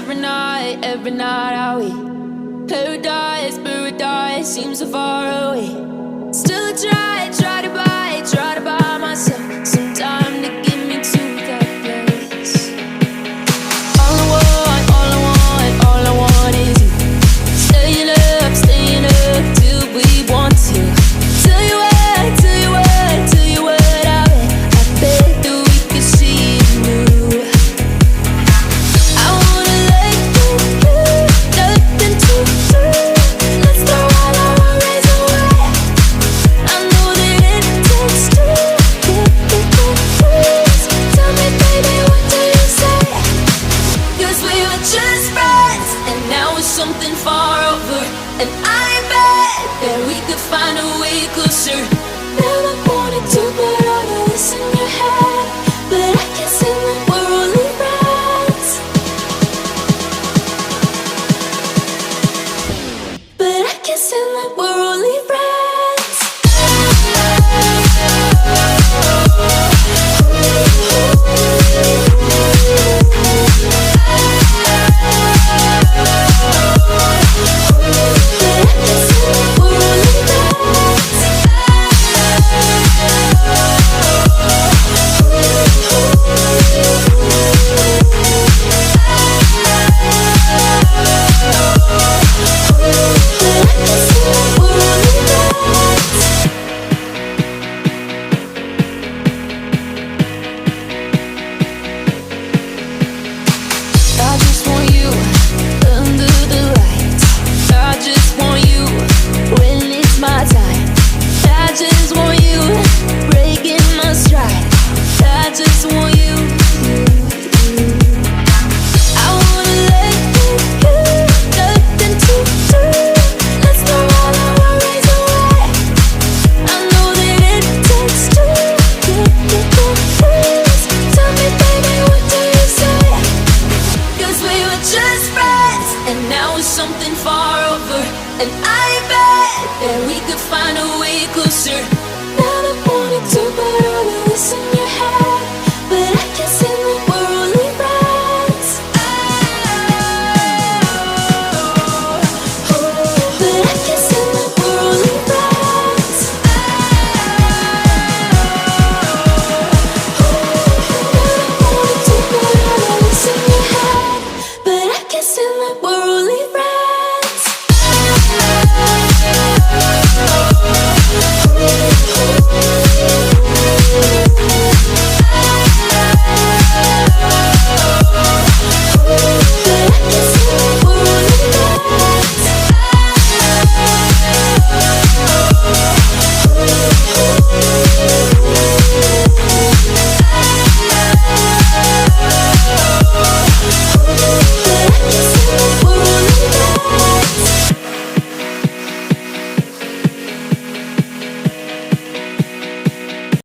every night are we paradise, paradise seems so far away. Still I try to buy myself some time to get me to that place. All I want is you. Staying up till we want to. Tell you what, I bet that we could see it new. I wanna let you, nothing to do. Let's throw all our worries away. I know that it takes two to get the truth. Tell me, baby, what do you say? 'Cause we were just friends, and now it's something far over. And I bet that we could find a way closer. Never wanted to put all of this in your head, but I can see that we're only friends. But I can see that we're only friends. I just want you under the lights. I just want you when it's my time. I just want you breaking my stride. I just want you. I wanna let you, nothing to do. Let's throw all our worries away. I know that it takes two to get the truth. Tell me, baby, what do you say? 'Cause we were just friends, and now it's something far over. And I bet that we could find a way closer.